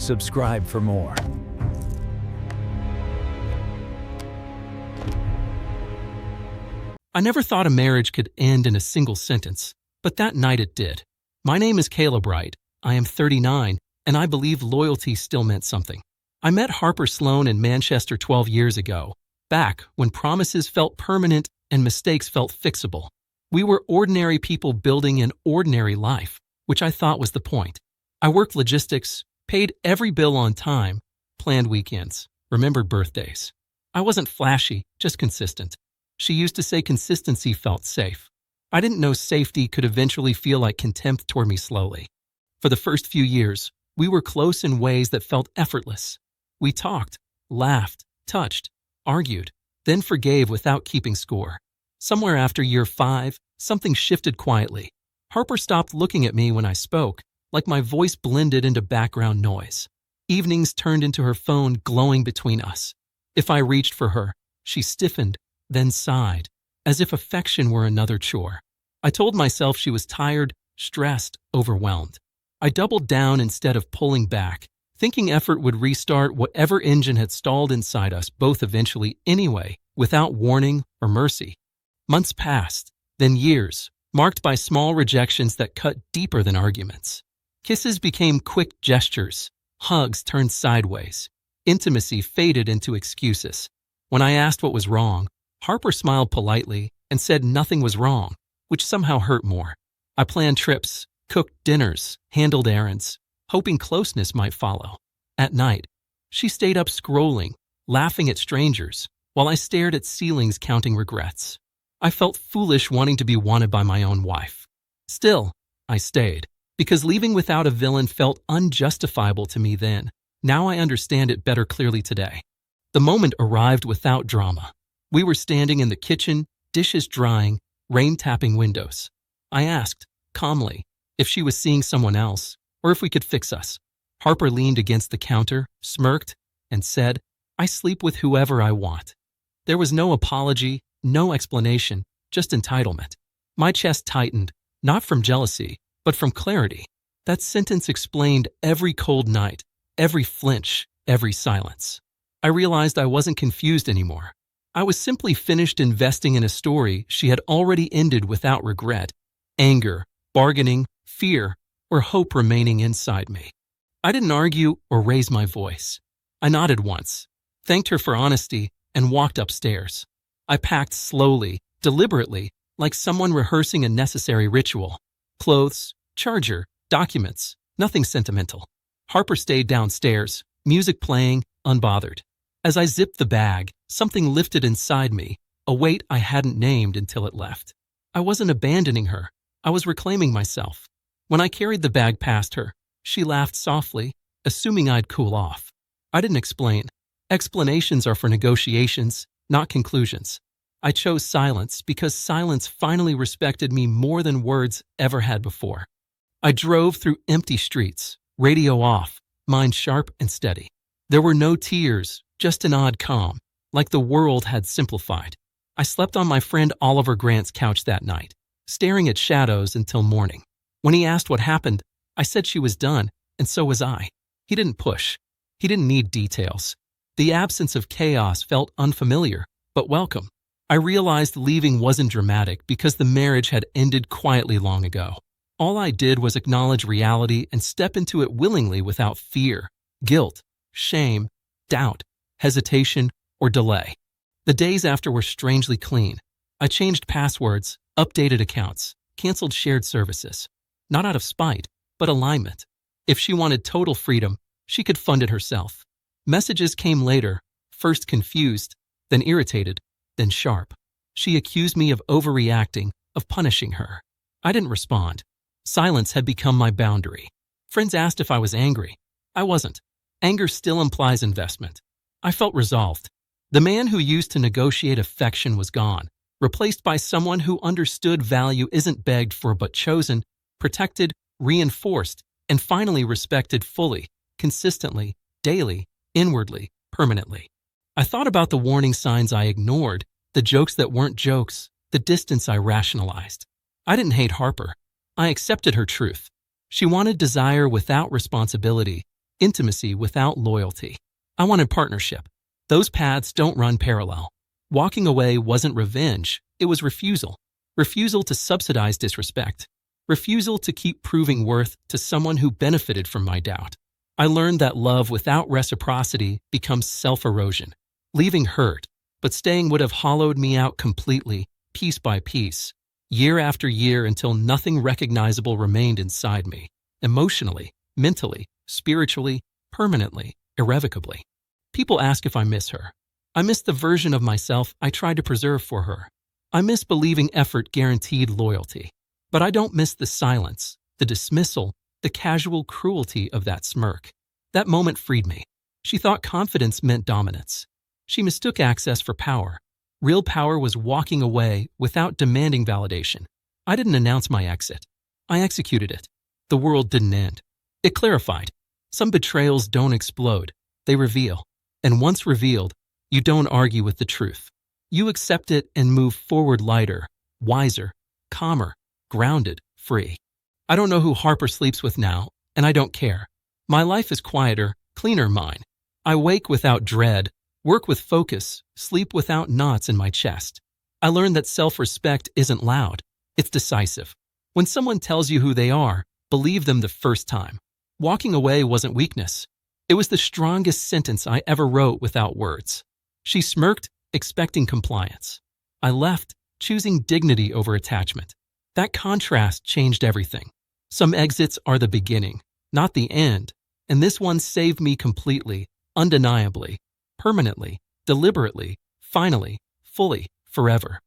Subscribe for more. I never thought a marriage could end in a single sentence, but that night it did. My name is Caleb Wright. I am 39, and I believe loyalty still meant something. I met Harper Sloan in Manchester 12 years ago, back when promises felt permanent and mistakes felt fixable. We were ordinary people building an ordinary life, which I thought was the point. I worked logistics, paid every bill on time, planned weekends, remembered birthdays. I wasn't flashy, just consistent. She used to say consistency felt safe. I didn't know safety could eventually feel like contempt toward me slowly. For the first few years, we were close in ways that felt effortless. We talked, laughed, touched, argued, then forgave without keeping score. Somewhere after year 5, something shifted quietly. Harper stopped looking at me when I spoke, like my voice blended into background noise. Evenings turned into her phone glowing between us. If I reached for her, she stiffened, then sighed, as if affection were another chore. I told myself she was tired, stressed, overwhelmed. I doubled down instead of pulling back, thinking effort would restart whatever engine had stalled inside us both eventually anyway, without warning or mercy. Months passed, then years, marked by small rejections that cut deeper than arguments. Kisses became quick gestures, hugs turned sideways, intimacy faded into excuses. When I asked what was wrong, Harper smiled politely and said nothing was wrong, which somehow hurt more. I planned trips, cooked dinners, handled errands, hoping closeness might follow. At night, she stayed up scrolling, laughing at strangers, while I stared at ceilings counting regrets. I felt foolish wanting to be wanted by my own wife. Still, I stayed, because leaving without a villain felt unjustifiable to me then. Now I understand it better clearly today. The moment arrived without drama. We were standing in the kitchen, dishes drying, rain tapping windows. I asked, calmly, if she was seeing someone else, or if we could fix us. Harper leaned against the counter, smirked, and said, "I sleep with whoever I want." There was no apology, no explanation, just entitlement. My chest tightened, not from jealousy, but from clarity. That sentence explained every cold night, every flinch, every silence. I realized I wasn't confused anymore. I was simply finished investing in a story she had already ended without regret, anger, bargaining, fear, or hope remaining inside me. I didn't argue or raise my voice. I nodded once, thanked her for honesty, and walked upstairs. I packed slowly, deliberately, like someone rehearsing a necessary ritual. Clothes, charger, documents, nothing sentimental. Harper stayed downstairs, music playing, unbothered. As I zipped the bag, something lifted inside me, a weight I hadn't named until it left. I wasn't abandoning her. I was reclaiming myself. When I carried the bag past her, she laughed softly, assuming I'd cool off. I didn't explain. Explanations are for negotiations, not conclusions. I chose silence because silence finally respected me more than words ever had before. I drove through empty streets, radio off, mind sharp and steady. There were no tears, just an odd calm, like the world had simplified. I slept on my friend Oliver Grant's couch that night, staring at shadows until morning. When he asked what happened, I said she was done, and so was I. He didn't push. He didn't need details. The absence of chaos felt unfamiliar, but welcome. I realized leaving wasn't dramatic because the marriage had ended quietly long ago. All I did was acknowledge reality and step into it willingly without fear, guilt, shame, doubt, hesitation, or delay. The days after were strangely clean. I changed passwords, updated accounts, canceled shared services. Not out of spite, but alignment. If she wanted total freedom, she could fund it herself. Messages came later, first confused, then irritated, then sharp. She accused me of overreacting, of punishing her. I didn't respond. Silence had become my boundary. Friends asked if I was angry. I wasn't. Anger still implies investment. I felt resolved. The man who used to negotiate affection was gone, replaced by someone who understood value isn't begged for but chosen, protected, reinforced, and finally respected fully, consistently, daily, inwardly, permanently. I thought about the warning signs I ignored, the jokes that weren't jokes, the distance I rationalized. I didn't hate Harper. I accepted her truth. She wanted desire without responsibility, intimacy without loyalty. I wanted partnership. Those paths don't run parallel. Walking away wasn't revenge, it was refusal. Refusal to subsidize disrespect. Refusal to keep proving worth to someone who benefited from my doubt. I learned that love without reciprocity becomes self-erosion. Leaving hurt, but staying would have hollowed me out completely, piece by piece, year after year until nothing recognizable remained inside me, emotionally, mentally, spiritually, permanently, irrevocably. People ask if I miss her. I miss the version of myself I tried to preserve for her. I miss believing effort guaranteed loyalty. But I don't miss the silence, the dismissal, the casual cruelty of that smirk. That moment freed me. She thought confidence meant dominance. She mistook access for power. Real power was walking away without demanding validation. I didn't announce my exit. I executed it. The world didn't end. It clarified. Some betrayals don't explode. They reveal. And once revealed, you don't argue with the truth. You accept it and move forward lighter, wiser, calmer, grounded, free. I don't know who Harper sleeps with now, and I don't care. My life is quieter, cleaner mine. I wake without dread, work with focus, sleep without knots in my chest. I learned that self-respect isn't loud, it's decisive. When someone tells you who they are, believe them the first time. Walking away wasn't weakness. It was the strongest sentence I ever wrote without words. She smirked, expecting compliance. I left, choosing dignity over attachment. That contrast changed everything. Some exits are the beginning, not the end, and this one saved me completely, undeniably, permanently, deliberately, finally, fully, forever.